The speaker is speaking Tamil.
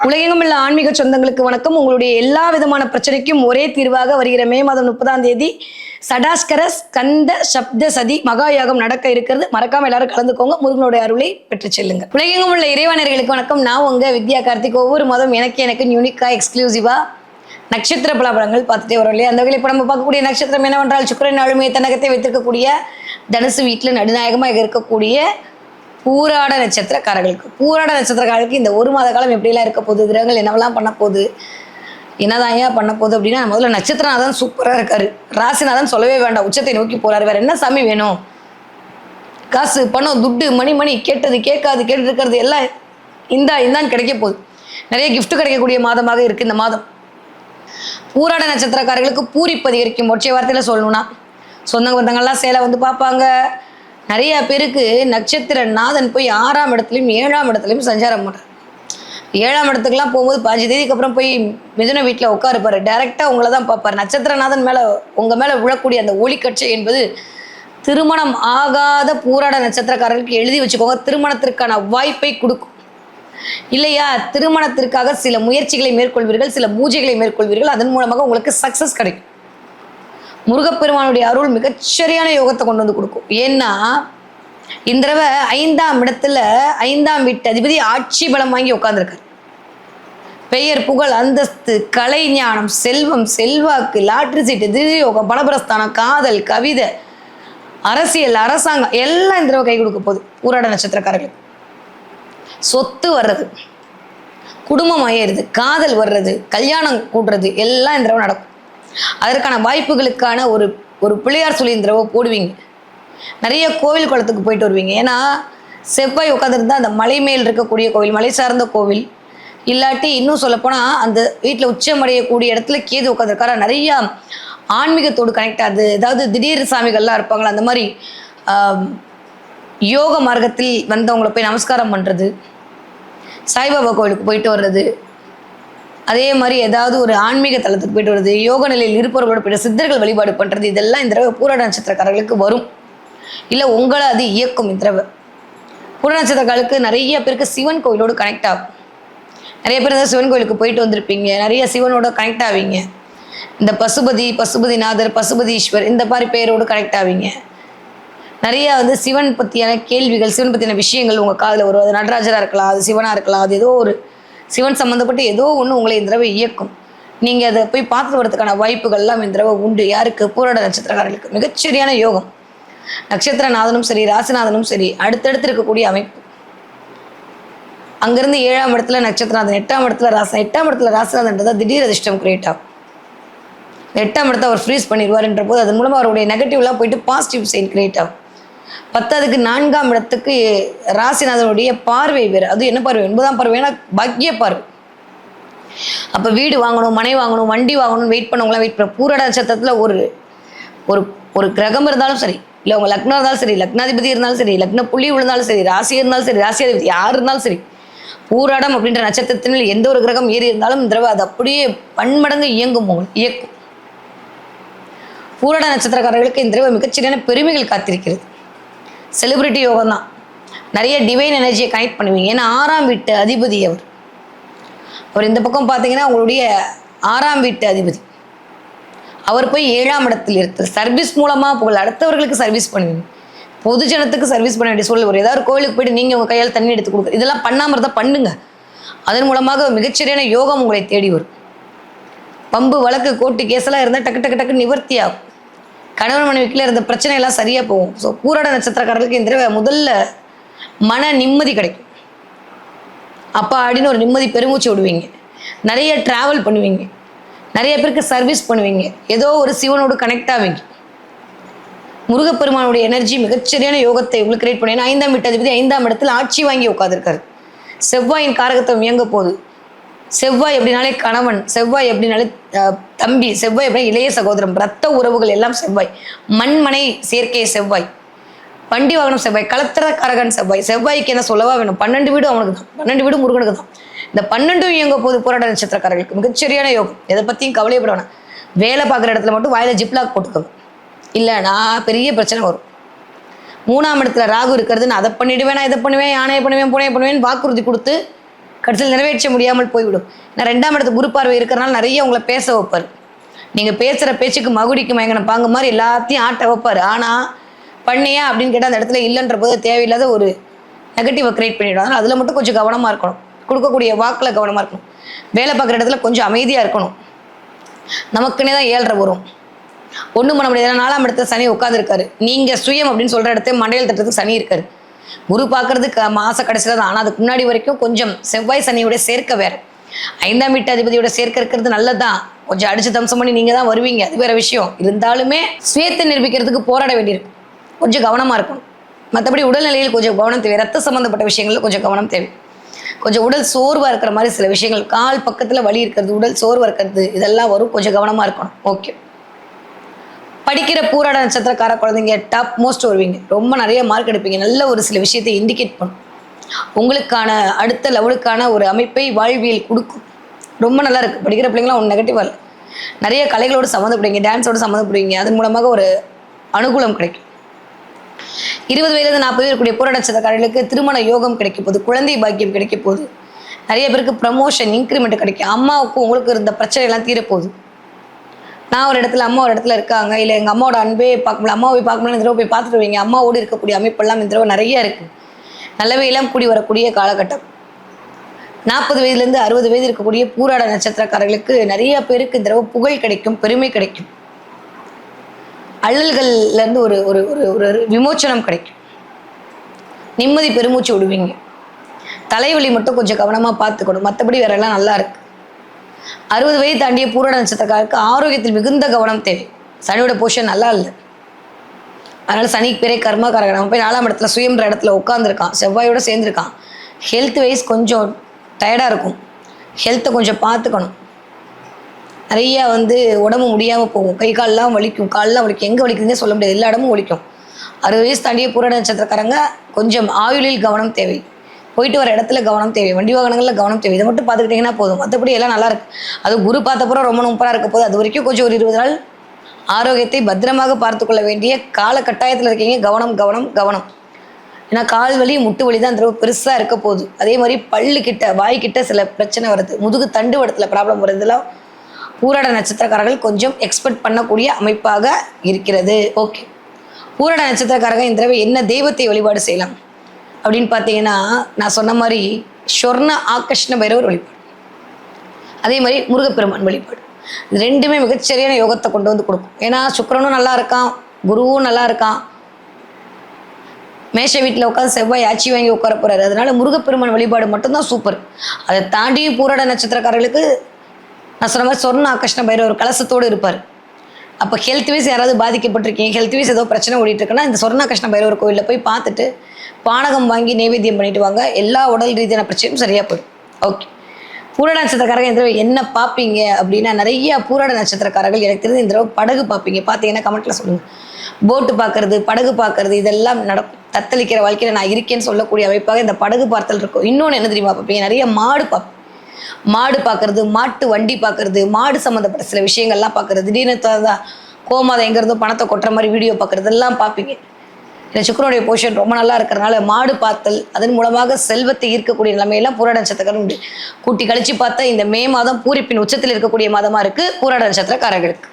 உலகெங்கும் உள்ள ஆன்மீக சொந்தங்களுக்கு வணக்கம். உங்களுடைய எல்லா விதமான பிரச்சனைக்கும் ஒரே தீர்வாக வருகிற மே மாதம் 30 சடாஸ்கர ஸ்கந்த சப்த சதி மகா யாகம் நடக்க இருக்கிறது. மறக்காம எல்லாரும் கலந்துக்கோங்க. முருகனுடைய அருளை பெற்று செல்லுங்க. உலகெங்கும் உள்ள இறைவானர்களுக்கு வணக்கம். நான் உங்க வித்யா கார்த்திக். ஒவ்வொரு மாதம் எனக்கு யூனிக்கா எக்ஸ்க்ளூசிவா நட்சத்திர பலாபலங்கள் பார்த்துட்டே வரும் இல்லையா? அந்த வகையில் இப்போ நம்ம பார்க்கக்கூடிய நட்சத்திரம் என்னவென்றால் சுக்கிரன் ஆளுமையை தன்னகத்தை வைத்திருக்கக்கூடிய தனுசு வீட்டில் நடுநாயகமாக இருக்கக்கூடிய பூராட நட்சத்திரக்காரர்களுக்கு. பூராட நட்சத்திரக்காரர்களுக்கு இந்த ஒரு மாத காலம் எப்படிலாம் இருக்க போகுது, கிரகங்கள் என்னவெல்லாம் பண்ண போகுது, என்னதான் ஏன் பண்ண போகுது அப்படின்னா, முதல்ல நட்சத்திரநாதன் சூப்பராக இருக்காரு. ராசிநாதன் சொல்லவே வேண்டாம், உச்சத்தை நோக்கி போறாரு. வேற என்ன சாமி வேணும்? காசு பணம் துட்டு மணி கேட்டது கேட்காது கேட்டு இருக்கிறது எல்லாம் இந்தான்னு கிடைக்க போகுது. நிறைய கிஃப்ட் கிடைக்கக்கூடிய மாதமாக இருக்கு இந்த மாதம். பூராட நட்சத்திரக்காரர்களுக்கு பூரிப்பு அதிகரிக்கும். ஒற்றை வார்த்தையில சொல்லணும்னா சொந்த பந்தங்கள்லாம் சேலை வந்து பார்ப்பாங்க. நிறைய பேருக்கு நட்சத்திர நாதன் போய் 6ஆம் இடத்துலையும் 7ஆம் இடத்துலையும் சஞ்சாரம் பண்ணுறார். 7ஆம் இடத்துக்குலாம் போகும்போது 5 தேதிக்கு அப்புறம் போய் மிதுன வீட்டில் உட்காருப்பாரு. டைரெக்டாக உங்களை தான் பார்ப்பார். நட்சத்திரநாதன் மேலே உங்கள் மேலே விழக்கூடிய அந்த ஒளிக்கட்சை என்பது திருமணம் ஆகாத பூராட நட்சத்திரக்காரர்களுக்கு எழுதி வச்சுக்கோங்க. திருமணத்திற்கான வாய்ப்பை கொடுக்கும். இல்லையா, திருமணத்திற்காக சில முயற்சிகளை மேற்கொள்வீர்கள், சில பூஜைகளை மேற்கொள்வீர்கள். அதன் மூலமாக உங்களுக்கு சக்ஸஸ் கிடைக்கும். முருகப்பெருமானுடைய அருள் மிகச்சரியான யோகத்தை கொண்டு வந்து கொடுக்கும். ஏன்னா இந்த தடவை 5ஆம் இடத்துல 5ஆம் வீட்டு அதிபதி ஆட்சி பலம் வாங்கி உட்கார்ந்துருக்காரு. பெயர் புகழ் அந்தஸ்து கலை ஞானம் செல்வம் செல்வாக்கு லாட்ரி சீட்டு திடீயோகம் பலபரஸ்தானம் காதல் கவிதை அரசியல் அரசாங்கம் எல்லாம் இந்த தடவை கை கொடுக்க போகுது. பூராட நட்சத்திரக்காரர்களுக்கு சொத்து வர்றது, குடும்பம் ஆயிடுது, காதல் வர்றது, கல்யாணம் கூடுறது எல்லாம் இந்த தடவை நடக்கும். அதற்கான வாய்ப்புகளுக்கான ஒரு பிள்ளையார் சொல்லி இந்த தடவை போடுவீங்க. நிறைய கோவில் குளத்துக்கு போயிட்டு வருவீங்க. ஏன்னா செவ்வாய் உட்காந்துருந்தா அந்த மலை மேல் இருக்கக்கூடிய கோவில், மலை சார்ந்த கோவில், இல்லாட்டி இன்னும் சொல்லப்போனால் அந்த வீட்டில் உச்சமடையக்கூடிய இடத்துல கேது உட்காந்துருக்காரா. நிறையா ஆன்மீகத்தோடு கனெக்ட் ஆகுது. ஏதாவது திடீர் சாமிகள்லாம் இருப்பாங்களா, அந்த மாதிரி யோக மார்க்கத்தில் வந்தவங்களை போய் நமஸ்காரம் பண்ணுறது, சாய்பாபா கோவிலுக்கு போயிட்டு வர்றது, அதே மாதிரி ஏதாவது ஒரு ஆன்மீக தளத்துக்கு போயிட்டு வருது, யோக நிலையில் இருப்பவர்களோட போய்ட்டு சித்தர்கள் வழிபாடு பண்ணுறது, இதெல்லாம் இந்த தடவை பூராட நட்சத்திரக்காரர்களுக்கு வரும். இல்லை உங்களை அது இயக்கும். இந்த தடவை பூராட நட்சத்திரக்காரர்களுக்கு நிறைய பேருக்கு சிவன் கோவிலோடு கனெக்ட் ஆகும். நிறைய பேர் சிவன் கோவிலுக்கு போயிட்டு வந்திருப்பீங்க. நிறைய சிவனோட கனெக்ட் ஆவீங்க. இந்த பசுபதிநாதர் பசுபதீஸ்வர் இந்த மாதிரி பேரோடு கனெக்ட் ஆவீங்க. நிறைய சிவன் பற்றியான கேள்விகள், சிவன் பற்றியான விஷயங்கள் உங்கள் காதில் வரும். அது நடராஜராக இருக்கலாம், அது சிவனாக இருக்கலாம், அது ஏதோ ஒரு சிவன் சம்மந்தப்பட்டு ஏதோ ஒன்று உங்களை இந்த தடவை இயக்கும். நீங்கள் அதை போய் பார்த்துட்டு வரதுக்கான வாய்ப்புகள்லாம் இந்த தடவை உண்டு. யாருக்கு? பூராட நட்சத்திரக்காரர்களுக்கு மிகச்சரியான யோகம். நட்சத்திரநாதனும் சரி ராசிநாதனும் சரி அடுத்தடுத்து இருக்கக்கூடிய அமைப்பு. அங்கேருந்து 7ஆம் இடத்துல நட்சத்திரநாதன், 8ஆம் இடத்துல 8ஆம் இடத்துல ராசிநாதன்றதா திடீர் அதிர்ஷ்டம் கிரியேட் ஆகும். 8ஆம் இடத்தை அவர் ஃப்ரீஸ் பண்ணிடுவார்ன்ற போது அதன் மூலமாக அவருடைய நெகட்டிவ்லாம் போயிட்டு பாசிட்டிவ் சைன் கிரியேட் ஆகும். 10க்கு 4ஆம் இடத்துக்கு ராசிநாதனுடைய பார்வை வேறு. அது என்ன பார்வை? 9ஆம் பார்வைனா பாக்கிய பார்வை. அப்போ வீடு வாங்கணும், மனை வாங்கணும், வண்டி வாங்கணும் வெயிட் பண்ணவங்களாம் வெயிட் பண்ண. பூராட நட்சத்திரத்தில் ஒரு ஒரு கிரகம் இருந்தாலும் சரி, இல்லை உங்கள் லக்னம் இருந்தாலும் சரி, லக்னாதிபதி இருந்தாலும் சரி, லக்ன புள்ளி விழுந்தாலும் சரி, ராசி இருந்தாலும் சரி, ராசியாதிபதி யார் இருந்தாலும் சரி, பூராடம் அப்படின்ற நட்சத்திரத்தினில் எந்த ஒரு கிரகம் ஏறி இருந்தாலும் இந்த தடவை அது அப்படியே பன்மடங்கு இயக்கும். பூராட நட்சத்திரக்காரர்களுக்கு இந்த தடவை மிகச்சிறியான பெருமைகள் காத்திருக்கிறது. செலிபிரிட்டி யோகம் தான். நிறைய டிவைன் எனர்ஜியை கனெக்ட் பண்ணுவீங்க. ஏன்னா 6ஆம் வீட்டு அதிபதி அவர் இந்த பக்கம் பார்த்தீங்கன்னா உங்களுடைய 6ஆம் வீட்டு அதிபதி. அவர் போய் 7ஆம் இடத்தில் இருக்குது. சர்வீஸ் மூலமாக புகழ் அடுத்தவர்களுக்கு சர்வீஸ் பண்ணுவீங்க. பொதுஜனத்துக்கு சர்வீஸ் பண்ண வேண்டிய சூழல். ஒரு ஏதாவது கோவிலுக்கு போயிட்டு நீங்கள் உங்கள் கையால் தண்ணி எடுத்து கொடுக்குறது, இதெல்லாம் பண்ணாமல் இருந்தால் பண்ணுங்க. அதன் மூலமாக மிகச்சரியான யோகம் உங்களை தேடி வரும். பம்பு வழக்கு கோர்ட்டு கேஸெல்லாம் இருந்தால் டக்கு நிவர்த்தி ஆகும். கணவன் மனைவிக்குள்ள இருந்த பிரச்சனை எல்லாம் சரியாக போகும். ஸோ பூராட நட்சத்திரக்காரர்களுக்கு இந்த தடவை முதல்ல மன நிம்மதி கிடைக்கும். அப்பா அப்படின்னு ஒரு நிம்மதி பெருமூச்சு விடுவீங்க. நிறைய ட்ராவல் பண்ணுவீங்க. நிறைய பேருக்கு சர்வீஸ் பண்ணுவீங்க. ஏதோ ஒரு சிவனோடு கனெக்ட் ஆவீங்க. முருகப்பெருமானுடைய எனர்ஜி மிகச்சரியான யோகத்தை உங்களுக்கு கிரியேட் பண்ணி. 5ஆம் வீட்டு அதிபதி 5ஆம் இடத்துல ஆட்சி வாங்கி உட்காந்துருக்காரு. செவ்வாயின் காரகத்தை இயங்க போகுது. செவ்வாய் எப்படினாலே கணவன், செவ்வாய் எப்படினாலே தம்பி, செவ்வாய் எப்படின்னா இளைய சகோதரம், ரத்த உறவுகள் எல்லாம் செவ்வாய். மண்மனை சேர்க்கை செவ்வாய். வண்டி வாகனம் செவ்வாய். கலத்திர காரகன் செவ்வாய். செவ்வாய்க்கு என்ன சொல்லவா வேணும்? 12 வீடு அவனுக்கு தான், 12 வீடு முருகனுக்கு தான். இந்த 12 இயங்க போது போராட நட்சத்திரக்காரர்களுக்கு மிகச்சரியான யோகம். எதை பற்றியும் கவலையப்பட வேணாம். வேலை பார்க்குற இடத்துல மட்டும் வாயில ஜிப்லாக் போட்டுக்கோங்க, இல்லைனா பெரிய பிரச்சனை வரும். 3ஆம் இடத்துல ராகு இருக்கிறது. நான் அதை பண்ணிடுவேன், நான் இதை பண்ணுவேன், யானையை பண்ணுவேன், பூனையை பண்ணுவேன் வாக்குறுதி கொடுத்து கடைசியில் நிறைவேற்ற முடியாமல் போய்விடும். நான் 2ஆம் இடத்து குரு பார்வை இருக்கிறனால நிறைய உங்களை பேச வைப்பார். நீங்கள் பேசுகிற பேச்சுக்கு மகுடிக்கு மயங்கின பாங்க மாதிரி எல்லாத்தையும் ஆட்ட வைப்பார். ஆனால் பண்ணியா அப்படின்னு கேட்டால் அந்த இடத்துல இல்லைன்ற போது தேவையில்லாத ஒரு நெகட்டிவை கிரியேட் பண்ணிவிடுவாங்க. அதில் மட்டும் கொஞ்சம் கவனமாக இருக்கணும். கொடுக்கக்கூடிய வாக்கில் கவனமாக இருக்கணும். வேலை பார்க்குற இடத்துல கொஞ்சம் அமைதியாக இருக்கணும். நமக்குன்னே தான் 7.5 வரும். ஒன்றும் பண்ண முடியாது. 4ஆம் இடத்துல சனி உட்காந்துருக்காரு. நீங்கள் சுயம் அப்படின்னு சொல்கிற இடத்த மண்டையில் தட்டுறதுக்கு சனி இருக்காரு. குரு பார்க்கறதுக்கு மாத கடைசியில் தான். ஆனால் அதுக்கு முன்னாடி வரைக்கும் கொஞ்சம் செவ்வாய் சனியோட சேர்க்க வேறு. 5ஆம் வீட்டாதிபதியோட சேர்க்க இருக்கிறது நல்லதான். கொஞ்சம் அடிச்சு தம்சம் பண்ணி நீங்கள் தான் வருவீங்க, அது வேற விஷயம். இருந்தாலுமே சுயத்தை நிரூபிக்கிறதுக்கு போராட வேண்டியிருக்கு. கொஞ்சம் கவனமாக இருக்கணும். மற்றபடி உடல்நிலையில் கொஞ்சம் கவனம் தேவை. ரத்த சம்மந்தப்பட்ட விஷயங்களில் கொஞ்சம் கவனம் தேவை. கொஞ்சம் உடல் சோர்வாக இருக்கிற மாதிரி சில விஷயங்கள், கால் பக்கத்தில் வலி இருக்கிறது, உடல் சோர்வாக இருக்கிறது, இதெல்லாம் வரும். கொஞ்சம் கவனமாக இருக்கணும். ஓகே. படிக்கிற பூராட நட்சத்திரக்கார குழந்தைங்க டாப் மோஸ்ட் வருவீங்க. ரொம்ப நிறைய மார்க் எடுப்பீங்க. நல்ல ஒரு சில விஷயத்தை இண்டிகேட் பண்ணும். உங்களுக்கான அடுத்த லெவலுக்கான ஒரு அமைப்பை வாழ்வியல் கொடுக்கும். ரொம்ப நல்லா இருக்குது. படிக்கிற பிள்ளைங்களாம் ஒன்று நெகட்டிவாக இல்லை. நிறைய கலைகளோடு சம்மந்தப்படுவீங்க, டான்ஸோடு சம்மந்தப்படுவீங்க. அதன் மூலமாக ஒரு அனுகூலம் கிடைக்கும். 20 வயதுலேருந்து 40 வயது இருக்கக்கூடிய பூராட நட்சத்திரக்காரர்களுக்கு திருமண யோகம் கிடைக்க போகுது. குழந்தை பாக்கியம் கிடைக்க போகுது. நிறைய பேருக்கு ப்ரமோஷன், இன்க்ரிமெண்ட் கிடைக்கும். அம்மாவுக்கும் உங்களுக்கு இருந்த பிரச்சனை எல்லாம் தீரப்போகுது. நான் ஒரு இடத்துல, அம்மா ஒரு இடத்துல இருக்காங்க, இல்லை எங்கள் அம்மாவோட அன்பே பார்க்க முடியல, அம்மாவை பார்க்க முடியல, இந்த தடவை போய் பார்த்துட்டு வருவீங்க. அம்மாவோடு இருக்கக்கூடிய அமைப்பெல்லாம் இந்த தடவை நிறைய இருக்குது. நல்லவே எல்லாம் கூடி வரக்கூடிய காலகட்டம். 40 வயதுலேருந்து 60 வயது இருக்கக்கூடிய பூராட நட்சத்திரக்காரர்களுக்கு நிறைய பேருக்கு இந்த தடவை புகழ் கிடைக்கும், பெருமை கிடைக்கும். அள்ளல்கள்லேருந்து ஒரு ஒரு ஒரு விமோச்சனம் கிடைக்கும். நிம்மதி பெருமூச்சு விடுவீங்க. தலைவலி மட்டும் கொஞ்சம் கவனமாக பார்த்துக்கணும். மற்றபடி வேற எல்லாம் நல்லா இருக்கு. 60 வயது தாண்டிய பூராட நட்சத்திரக்காரருக்கு ஆரோக்கியத்தில் மிகுந்த கவனம் தேவை. சனியோட போஷன் நல்லா இல்லை. அதனால சனிக்கு பேரே கர்மாக்காரங்க. நம்ம போய் 4ஆம் இடத்துல சுயம்ன்ற இடத்துல உட்காந்துருக்கான், செவ்வாயோட சேர்ந்துருக்கான். ஹெல்த் வைஸ் கொஞ்சம் டயர்டாக இருக்கும். ஹெல்த்தை கொஞ்சம் பார்த்துக்கணும். நிறையா உடம்பு முடியாமல் போகும். கை கால்லாம் வலிக்கும், கால்லாம் வலிக்கும். எங்கே வலிக்குதுன்னே சொல்ல முடியாது. எல்லா இடமும் வலிக்கும். 60 வயசு தாண்டிய பூராட நட்சத்திரக்காரங்க கொஞ்சம் ஆயுளில் கவனம் தேவை. போயிட்டு வர இடத்துல கவனம் தேவை. வண்டி வாகனங்களில் கவனம் தேவை. இதை மட்டும் பார்த்துக்கிட்டிங்கன்னா போதும். மற்றபடி எல்லாம் நல்லா இருக்கு. அது குரு பார்த்தப்பறம் ரொம்ப நும்பராக இருக்க போது. அது வரைக்கும் கொஞ்சம் ஒரு 20 நாள் ஆரோக்கியத்தை பத்திரமாக பார்த்து கொள்ள வேண்டிய கால கட்டாயத்தில் இருக்கீங்க. கவனம் கவனம் கவனம். ஏன்னா கால் வலி, முட்டு வலி தான் அந்த பெருசாக இருக்க போகுது. அதே மாதிரி பல்லுக்கிட்ட, வாய்க்கிட்ட சில பிரச்சனை வருது. முதுகு தண்டு வடத்தில் ப்ராப்ளம் வருதுலாம் பூராட நட்சத்திரக்காரர்கள் கொஞ்சம் எக்ஸ்பெக்ட் பண்ணக்கூடிய அமைப்பாக இருக்கிறது. ஓகே. பூராட நட்சத்திரக்காரங்க இந்த தடவை என்ன தெய்வத்தை வழிபாடு செய்யலாம் அப்படின்னு பார்த்தீங்கன்னா, நான் சொன்ன மாதிரி சொர்ண ஆகர்ஷ்ண பைரவர் வழிபாடு, அதே மாதிரி முருகப்பெருமான் வழிபாடு. இது ரெண்டுமே மிகச்சரியான யோகத்தை கொண்டு வந்து கொடுக்கும். ஏன்னா சுக்கிரனும் நல்லா இருக்கான், குருவும் நல்லா இருக்கான். மேஷ வீட்டில் உட்காந்து செவ்வாய் ஆட்சி வாங்கி உட்கார போறாரு. அதனால முருகப்பெருமான் வழிபாடு மட்டும்தான் சூப்பர். அதை தாண்டி பூராட நட்சத்திரக்காரர்களுக்கு நான் சொன்ன மாதிரி சொர்ண ஆகர்ஷ்ண பைரவர் கலசத்தோடு இருப்பார். அப்போ ஹெல்த் வைஸ் யாராவது பாதிக்கப்பட்டிருக்கீங்க, ஹெல்த் வைஸ் ஏதோ பிரச்சனை ஓடிட்டு இருக்குன்னா இந்த சொர்ண ஆகர்ஷ்ண பைரவர் கோயிலில் போய் பார்த்துட்டு பானகம் வாங்கி நைவேத்தியம் பண்ணிட்டு வாங்க. எல்லா உடல் ரீதியான பிரச்சனையும் சரியாக போயிடும். ஓகே. பூராட நட்சத்திரக்காரங்க இந்த தடவை என்ன பார்ப்பீங்க அப்படின்னா, நிறைய பூராட நட்சத்திரக்காரர்கள் எனக்கு தெரிஞ்சு இந்த தடவை படகு பார்ப்பீங்க. பார்த்தீங்கன்னா கமெண்ட்டில் சொல்லுங்கள். போட்டு பார்க்கறது, படகு பார்க்கறது, இதெல்லாம் நடக்கும். தத்தளிக்கிற வாழ்க்கையில் நான் இருக்கேன்னு சொல்லக்கூடிய அமைப்பாக இந்த படகு பார்த்தல் இருக்கும். இன்னொன்று என்ன தெரியுமா பார்ப்பீங்க, நிறைய மாடு பார்ப்பேன். மாடு பார்க்கறது, மாட்டு வண்டி பார்க்கறது, மாடு சம்மந்தப்பட்ட சில விஷயங்கள்லாம் பார்க்கறது, திடீர்னு கோமாதம் எங்கேருந்தோ பணத்தை கொட்டுற மாதிரி வீடியோ பார்க்கறது எல்லாம் பார்ப்பீங்க. இந்த சுக்கிரனுடைய போஷன் ரொம்ப நல்லா இருக்கிறதுனால மாடு பார்த்தல், அதன் மூலமாக செல்வத்தை ஈர்க்கக்கூடிய நிலைமையெல்லாம் பூராட நட்சத்திரக்காரன் உண்டு. கூட்டி கழிச்சு பார்த்தா இந்த மே மாதம் பூரிப்பின் உச்சத்தில் இருக்கக்கூடிய மாதமாக இருக்குது பூராட நட்சத்திரக்காரர்களுக்கு.